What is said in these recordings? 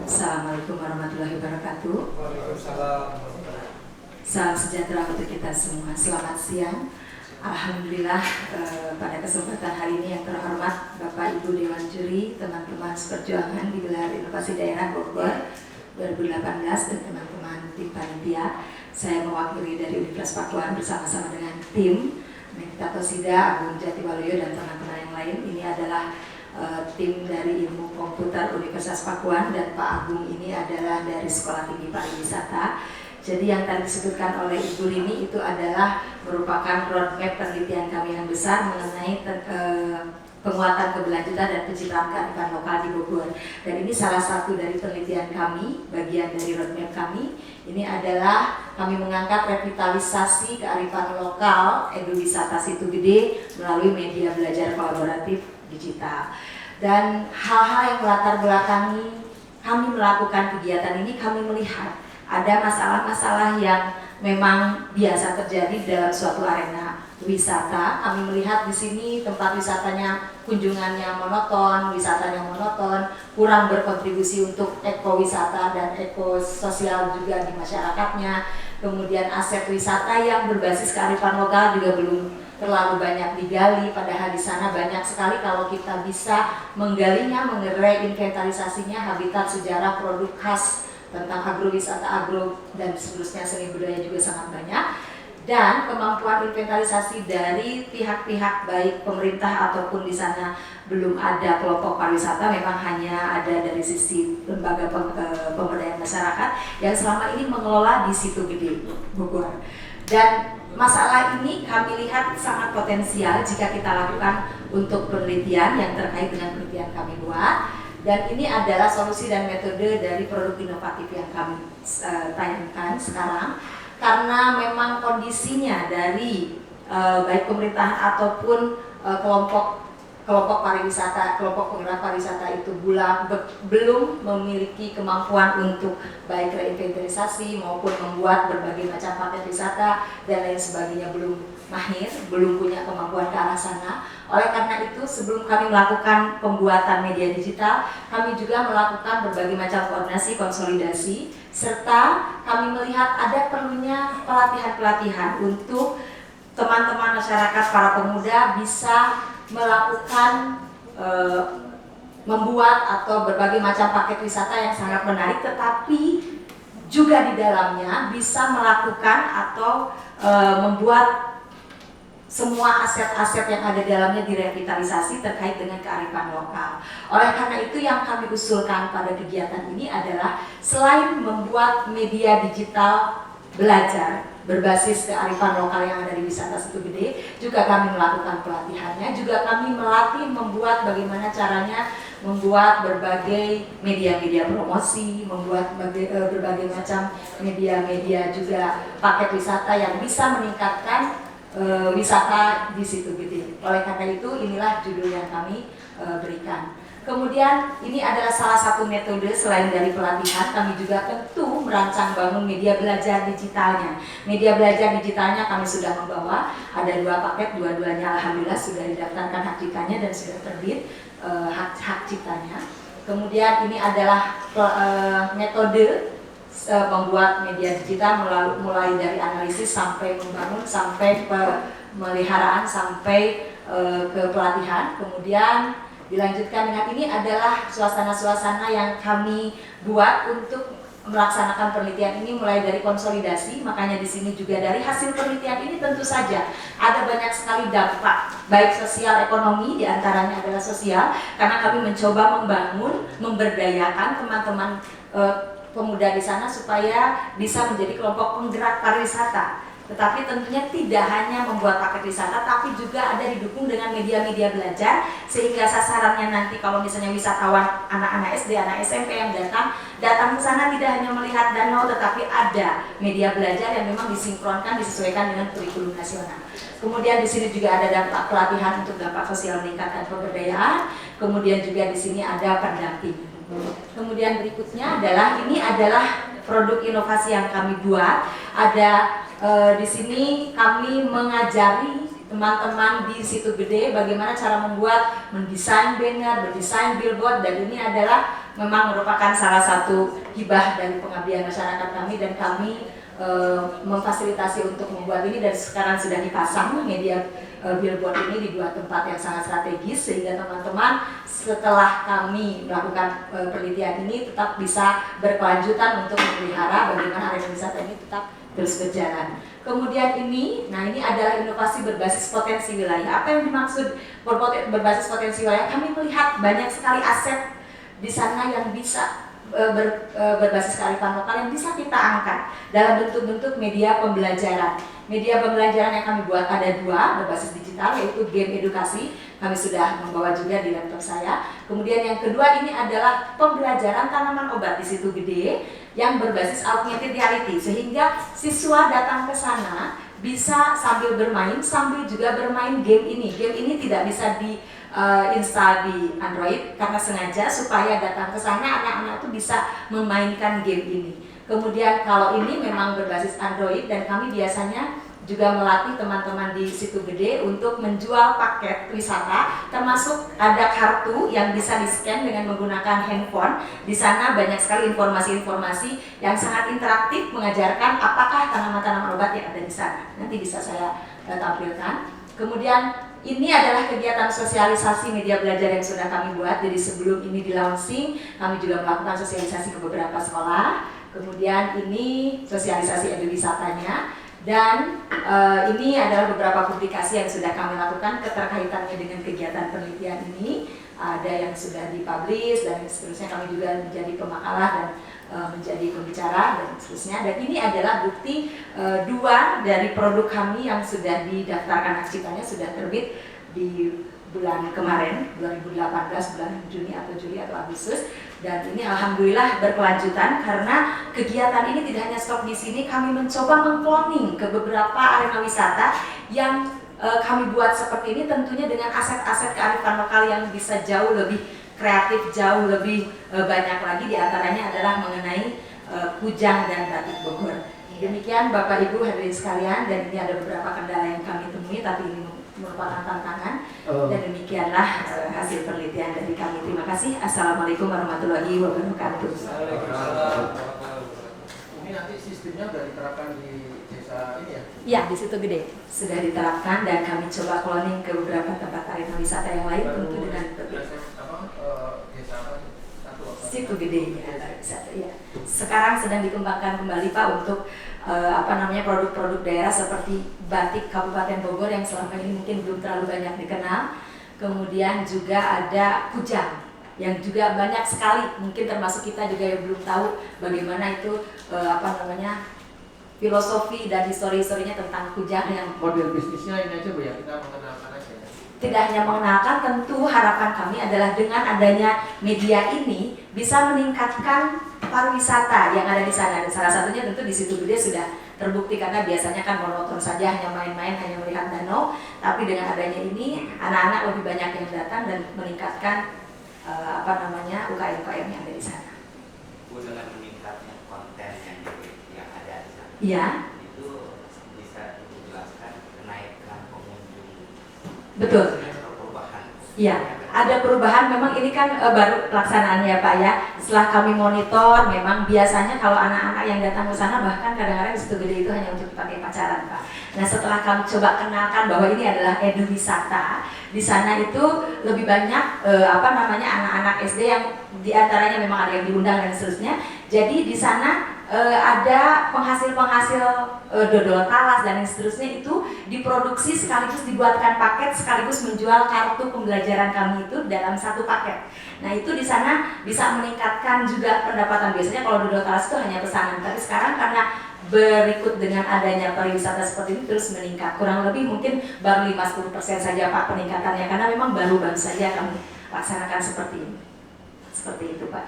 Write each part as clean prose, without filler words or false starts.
Assalamualaikum warahmatullahi wabarakatuh. Waalaikumsalam. Salam sejahtera untuk kita semua. Selamat siang. Alhamdulillah pada kesempatan hari ini yang terhormat Bapak Ibu Dewan Juri, teman-teman seperjuangan di gelar Inovasi Daerah Bogor 2018 dan teman-teman tim panitia, saya mewakili dari Universitas Pakuan bersama-sama dengan tim Nikita Tosida, Agung Jatiwaluyo dan teman-teman yang lain. Ini adalah tim dari Ilmu Komputer Universitas Pakuan dan Pak Agung ini adalah dari Sekolah Tinggi Pariwisata. Jadi yang tadi disebutkan oleh Ibu Rini itu adalah merupakan roadmap penelitian kami yang besar mengenai penguatan keberlanjutan dan pencitraan kearifan lokal di Bogor. Dan ini salah satu dari penelitian kami, bagian dari roadmap kami. Ini adalah kami mengangkat revitalisasi kearifan lokal ekowisata Situ Gede melalui media belajar kolaboratif digital. Dan hal-hal yang melatar belakangi kami melakukan kegiatan ini, kami melihat ada masalah-masalah yang memang biasa terjadi dalam suatu arena wisata. Kami melihat di sini tempat wisatanya kunjungannya monoton, wisatanya monoton, kurang berkontribusi untuk ekowisata dan ekososial juga di masyarakatnya. Kemudian aset wisata yang berbasis kearifan lokal juga belum terlalu banyak digali, padahal di sana banyak sekali kalau kita bisa menggalinya, inventarisasinya, habitat, sejarah, produk khas tentang agrowisata, agro dan seterusnya, seni budaya juga sangat banyak. Dan kemampuan inventarisasi dari pihak-pihak baik pemerintah ataupun di sana belum ada kelompok pariwisata, memang hanya ada dari sisi lembaga pemberdayaan masyarakat yang selama ini mengelola di Situ Gede Bogor. Dan masalah ini kami lihat sangat potensial jika kita lakukan untuk penelitian yang terkait dengan penelitian kami buat. Dan ini adalah solusi dan metode dari produk inovatif yang kami tayangkan sekarang. Karena memang kondisinya dari baik pemerintahan ataupun kelompok pariwisata, kelompok penggerak pariwisata itu belum memiliki kemampuan untuk baik reinventarisasi maupun membuat berbagai macam paket wisata dan lain sebagainya, belum mahir, belum punya kemampuan ke arah sana. Oleh karena itu, sebelum kami melakukan pembuatan media digital, kami juga melakukan berbagai macam koordinasi, konsolidasi, serta kami melihat ada perlunya pelatihan-pelatihan untuk teman-teman masyarakat, para pemuda bisa melakukan membuat atau berbagai macam paket wisata yang sangat menarik, tetapi juga di dalamnya bisa melakukan atau membuat semua aset-aset yang ada di dalamnya direvitalisasi terkait dengan kearifan lokal. Oleh karena itu yang kami usulkan pada kegiatan ini adalah selain membuat media digital belajar berbasis kearifan lokal yang ada di wisata Situ Gede, juga kami melakukan pelatihannya, juga kami melatih membuat bagaimana caranya membuat berbagai media-media promosi, membuat berbagai macam media-media juga paket wisata yang bisa meningkatkan wisata di Situ Gede. Oleh karena itu inilah judul yang kami berikan. Kemudian ini adalah salah satu metode selain dari pelatihan, kami juga tentu merancang bangun media belajar digitalnya. Media belajar digitalnya kami sudah membawa, ada 2 paket, dua-duanya alhamdulillah sudah didaftarkan hak ciptanya dan sudah terbit hak ciptanya. Kemudian ini adalah metode membuat media digital mulai dari analisis sampai membangun, sampai pemeliharaan, sampai ke pelatihan. Kemudian dilanjutkan dengan ini adalah suasana-suasana yang kami buat untuk melaksanakan penelitian ini mulai dari konsolidasi. Makanya di sini juga dari hasil penelitian ini tentu saja ada banyak sekali dampak baik sosial ekonomi, diantaranya adalah sosial, karena kami mencoba membangun, memberdayakan teman-teman pemuda di sana supaya bisa menjadi kelompok penggerak pariwisata. Tetapi tentunya tidak hanya membuat paket wisata, tapi juga ada didukung dengan media-media belajar, sehingga sasarannya nanti kalau misalnya wisatawan anak-anak SD, anak SMP yang datang ke sana tidak hanya melihat danau, tetapi ada media belajar yang memang disinkronkan, disesuaikan dengan kurikulum nasional. Kemudian di sini juga ada dampak pelatihan untuk dampak sosial meningkatkan pemberdayaan. Kemudian juga di sini ada pendampingan. Kemudian berikutnya adalah ini adalah produk inovasi yang kami buat. Ada di sini kami mengajari teman-teman di Situ Gede bagaimana cara mendesain banner, mendesain billboard, dan ini adalah memang merupakan salah satu hibah dari pengabdian masyarakat kami, dan kami memfasilitasi untuk membuat ini, dan sekarang sudah dipasang media billboard ini di 2 tempat yang sangat strategis, sehingga teman-teman setelah kami melakukan penelitian ini tetap bisa berkelanjutan untuk memelihara bagaimana arena wisata ini tetap terus berjalan. Kemudian ini adalah inovasi berbasis potensi wilayah. Apa yang dimaksud berbasis potensi wilayah? Kami melihat banyak sekali aset di sana yang bisa berbasis kearifan lokal yang bisa kita angkat dalam bentuk-bentuk media pembelajaran. Media pembelajaran yang kami buat ada 2 berbasis digital, yaitu game edukasi. Kami sudah membawa juga di laptop saya. Kemudian yang kedua ini adalah pembelajaran tanaman obat di Situ Gede yang berbasis augmented reality, sehingga siswa datang ke sana bisa sambil bermain, sambil juga bermain game ini. Game ini tidak bisa install di Android karena sengaja supaya datang ke sana anak-anak itu bisa memainkan game ini. Kemudian kalau ini memang berbasis Android, dan kami biasanya juga melatih teman-teman di Situ Gede untuk menjual paket wisata, termasuk ada kartu yang bisa di-scan dengan menggunakan handphone. Di sana banyak sekali informasi-informasi yang sangat interaktif mengajarkan apakah tanaman-tanaman obat yang ada di sana. Nanti bisa saya tampilkan. Kemudian ini adalah kegiatan sosialisasi media belajar yang sudah kami buat. Jadi sebelum ini di launching, kami juga melakukan sosialisasi ke beberapa sekolah. Kemudian ini sosialisasi eduwisatanya. Dan ini adalah beberapa publikasi yang sudah kami lakukan keterkaitannya dengan kegiatan penelitian ini. Ada yang sudah dipublish, dan seterusnya kami juga menjadi pemakalah dan menjadi pembicara dan seterusnya. Dan ini adalah bukti 2 dari produk kami yang sudah didaftarkan hak ciptanya, sudah terbit di bulan kemarin 2018, bulan Juni atau Juli atau Agustus. Dan ini alhamdulillah berkelanjutan karena kegiatan ini tidak hanya stop di sini, kami mencoba mengkloning ke beberapa arena wisata yang kami buat seperti ini, tentunya dengan aset-aset kearifan lokal yang bisa jauh lebih kreatif, jauh lebih banyak lagi. Di antaranya adalah mengenai kujang dan batik Bogor. Demikian Bapak Ibu hadirin sekalian, dan ini ada beberapa kendala yang kami temui, tapi ini merupakan tantangan. Dan demikianlah hasil penelitian dari kami. Terima kasih. Assalamualaikum warahmatullahi wabarakatuh. Ini nanti sistemnya sudah diterapkan di desa ini ya? Ya, di Situ Gede sudah diterapkan, dan kami coba cloning ke beberapa tempat arena wisata yang lain, tentu dengan Situ Gede ya. Sekarang sedang dikembangkan kembali Pak untuk produk-produk daerah seperti batik Kabupaten Bogor yang selama ini mungkin belum terlalu banyak dikenal. Kemudian juga ada kujang yang juga banyak sekali, mungkin termasuk kita juga yang belum tahu bagaimana itu filosofi dan histori-historinya tentang kujang. Yang model bisnisnya ini aja Bu ya, kita mengenalkan aja ya. Tidak hanya mengenalkan, tentu harapan kami adalah dengan adanya media ini bisa meningkatkan pariwisata yang ada di sana. Dan salah satunya tentu di Situ Gede sudah terbukti, karena biasanya kan monoton saja, hanya main-main, hanya melihat danau. Tapi dengan adanya ini, anak-anak lebih banyak yang datang dan meningkatkan UKM-UKM yang ada di sana. Dengan meningkatnya konten yang ada di sana. Iya. Itu bisa dijelaskan kenaikan pengunjung. Betul. Perubahan. Iya, ada perubahan. Memang ini kan baru pelaksanaannya Pak ya. Setelah kami monitor, memang biasanya kalau anak-anak yang datang ke sana, bahkan kadang-kadang di Situ Gede itu hanya untuk dipakai pacaran Pak. Nah, setelah kami coba kenalkan bahwa ini adalah eduwisata, di sana itu lebih banyak anak-anak SD yang diantaranya memang ada yang diundang dan seterusnya. Jadi di sana ada penghasil-penghasil dodol talas dan seterusnya itu diproduksi sekaligus dibuatkan paket sekaligus menjual kartu pembelajaran kami itu dalam satu paket. Nah itu di sana bisa meningkatkan juga pendapatan. Biasanya kalau dodol talas itu hanya pesanan, tapi sekarang karena berikut dengan adanya pariwisata seperti ini terus meningkat. Kurang lebih mungkin baru 50% saja Pak peningkatannya, karena memang baru-baru saja kami laksanakan seperti ini. Seperti itu Pak.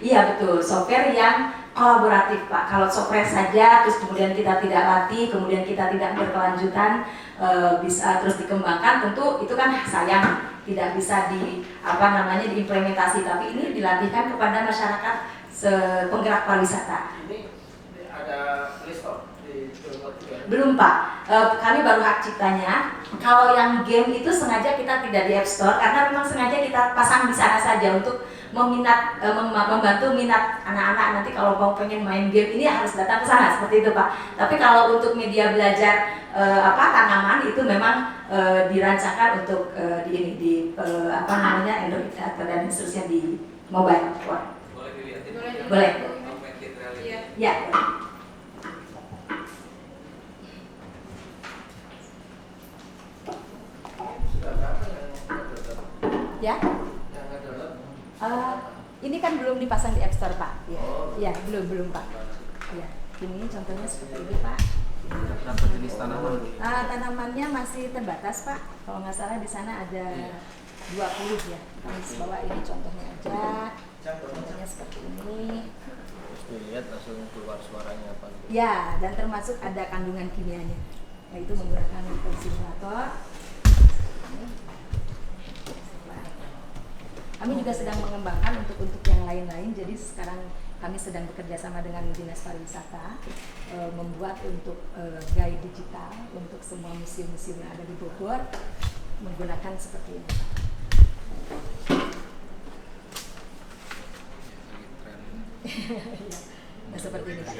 Iya betul, software yang kolaboratif Pak. Kalau software saja terus kemudian kita tidak latih, kemudian kita tidak berkelanjutan bisa terus dikembangkan, tentu itu kan sayang, tidak bisa diimplementasi. Tapi ini dilatihkan kepada masyarakat penggerak pariwisata. Ini ada Play Store di Bogor juga. Belum Pak, kami baru hak ciptanya. Kalau yang game itu sengaja kita tidak di App Store karena memang sengaja kita pasang di sana saja untuk membantu minat anak-anak nanti kalau mau pengen main game ini harus datang ke sana seperti itu Pak. Tapi kalau untuk media belajar tanaman itu memang dirancangkan untuk Android dan seterusnya di mobile. Boleh dilihatin? Boleh. Augmented reality. Ya. Sudah berapa yang download? Ya. Yang download? Ini kan belum dipasang di App Store Pak. Ya, Oh. ya belum Pak. Ya, ini contohnya seperti ini Pak. Berapa jenis tanaman? Tanamannya masih terbatas Pak. Kalau nggak salah di sana ada 20 ya. Kami bawa ini contohnya aja. Contohnya seperti ini. Terus dilihat langsung keluar suaranya apa gitu. Ya, dan termasuk ada kandungan kimianya. Yaitu menggunakan simulator. Kami juga sedang mengembangkan untuk yang lain-lain. Jadi sekarang kami sedang bekerja sama dengan Dinas Pariwisata membuat untuk guide digital untuk semua museum-museum yang ada di Bogor menggunakan seperti ini. Nah, seperti ini Pak.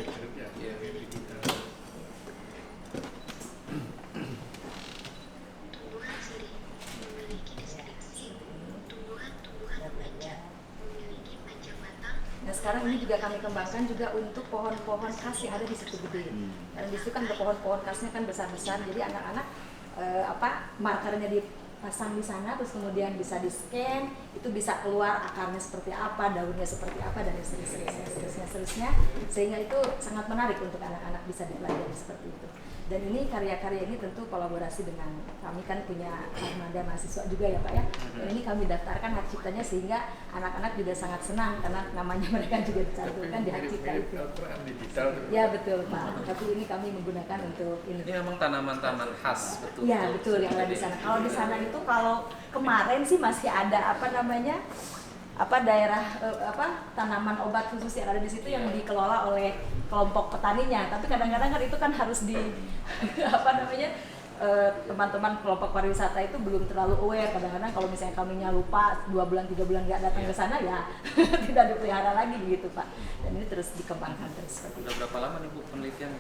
Nah sekarang ini juga kami kembangkan juga untuk pohon-pohon khas yang ada di situ gede. Dan di situ kan ada pohon-pohon khasnya kan besar-besar. Jadi anak-anak markernya dipasang di sana, terus kemudian bisa di scan, itu bisa keluar akarnya seperti apa, daunnya seperti apa, dan seterusnya. Sehingga itu sangat menarik untuk anak-anak bisa dipelajari seperti itu. Dan ini karya-karya ini tentu kolaborasi dengan kami kan punya armada mahasiswa juga ya Pak ya. Dan ini kami daftarkan hak ciptanya sehingga anak-anak juga sangat senang karena namanya mereka juga dicantumkan di hak cipta itu. Ya betul Pak. Tapi ini kami menggunakan untuk ini. Ini memang tanaman-tanaman khas betul. Ya betul yang ada di sana. Kalau di sana itu kalau kemarin sih masih ada daerah tanaman obat khusus yang ada di situ yang dikelola oleh kelompok petaninya, tapi kadang-kadang kan itu kan harus di teman-teman kelompok pariwisata itu belum terlalu aware. Kadang-kadang kalau misalnya kaminya lupa 2 bulan 3 bulan nggak datang ke sana ya tidak dipelihara lagi begitu Pak. Dan ini terus dikembangkan terus seperti itu. Sudah berapa lama nih Bu penelitian?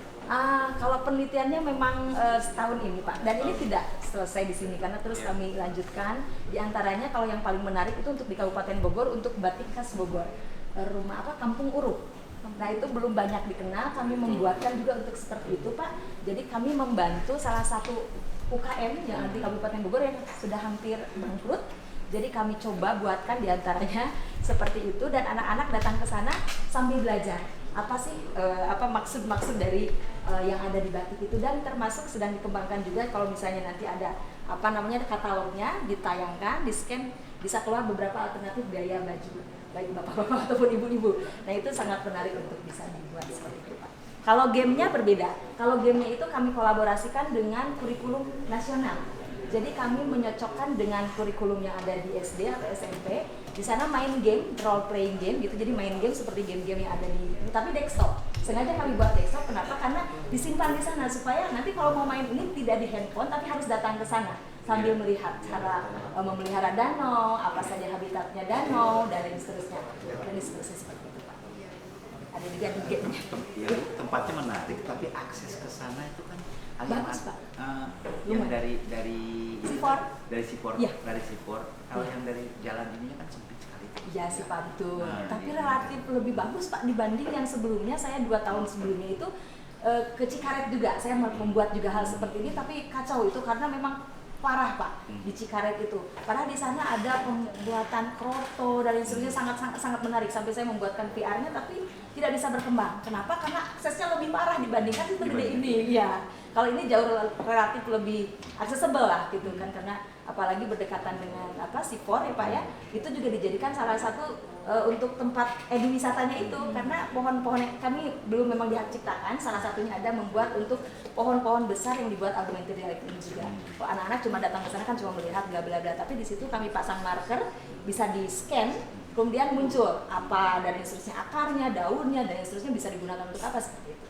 Kalau penelitiannya memang setahun ini Pak, dan ini tidak selesai di sini karena terus kami lanjutkan. Di antaranya kalau yang paling menarik itu untuk di Kabupaten Bogor untuk batik khas Bogor, Kampung Uruk. Nah itu belum banyak dikenal, kami membuatkan juga untuk seperti itu Pak. Jadi kami membantu salah satu UKM yang ada di Kabupaten Bogor yang sudah hampir bangkrut. Jadi kami coba buatkan diantaranya seperti itu, dan anak-anak datang ke sana sambil belajar apa sih maksud-maksud dari yang ada di batik itu, dan termasuk sedang dikembangkan juga kalau misalnya nanti ada katalognya ditayangkan, di scan bisa keluar beberapa alternatif gaya baju baik bapak-bapak ataupun ibu-ibu. Nah itu sangat menarik untuk bisa dibuat seperti itu Pak. Kalau gamenya berbeda. Kalau gamenya itu kami kolaborasikan dengan kurikulum nasional. Jadi kami menyocokkan dengan kurikulum yang ada di SD atau SMP. Di sana main game, role playing game gitu. Jadi main game seperti game-game yang ada di tapi desktop. Sengaja kami buat desktop. Kenapa? Karena disimpan di sana supaya nanti kalau mau main ini tidak di handphone tapi harus datang ke sana sambil melihat cara memelihara danau, apa saja habitatnya danau, dan lain seterusnya. Dan seterusnya seperti itu Pak. Ada juga di game-nya. Ya, tempatnya menarik, tapi akses ke sana itu kan bagus Pak. Yang dari Sipor. Dari Sipor. Ya. Dari Sipor. Kalau yang dari jalan ininya kan sempit sekali. Iya sih Pak, betul. Nah, tapi relatif lebih bagus Pak dibanding yang sebelumnya. Saya 2 tahun sebelumnya itu ke Cikaret juga. Saya membuat juga hal seperti ini, tapi kacau itu karena memang parah Pak di Cikaret itu. Karena di sana ada pembuatan kroto dan lain sebagainya sangat menarik, sampai saya membuatkan VR-nya tapi tidak bisa berkembang. Kenapa? Karena aksesnya lebih parah dibandingkan itu gede ini. Ya. Kalau ini jauh relatif lebih accessible lah gitu kan, karena apalagi berdekatan dengan Sipor ya Pak ya. Itu juga dijadikan salah satu untuk tempat eduwisatanya itu, karena pohon-pohon yang kami belum memang dihak ciptakan, salah satunya ada membuat untuk pohon-pohon besar yang dibuat augmented reality ini juga. Kalau anak-anak cuma datang ke sana kan cuma melihat bla bla bla, tapi di situ kami pasang marker, bisa di scan, kemudian muncul apa dari seterusnya, akarnya, daunnya, dan seterusnya bisa digunakan untuk apa seperti itu.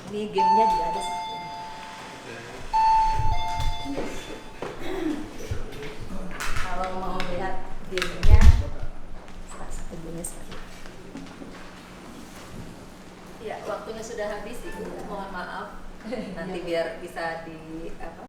Ini gamenya juga ada satu. Kalau mau lihat gamenya, satu gamenya seperti itu. Ya, waktunya sudah habis, Ibu. Mohon maaf. Nanti biar bisa di apa?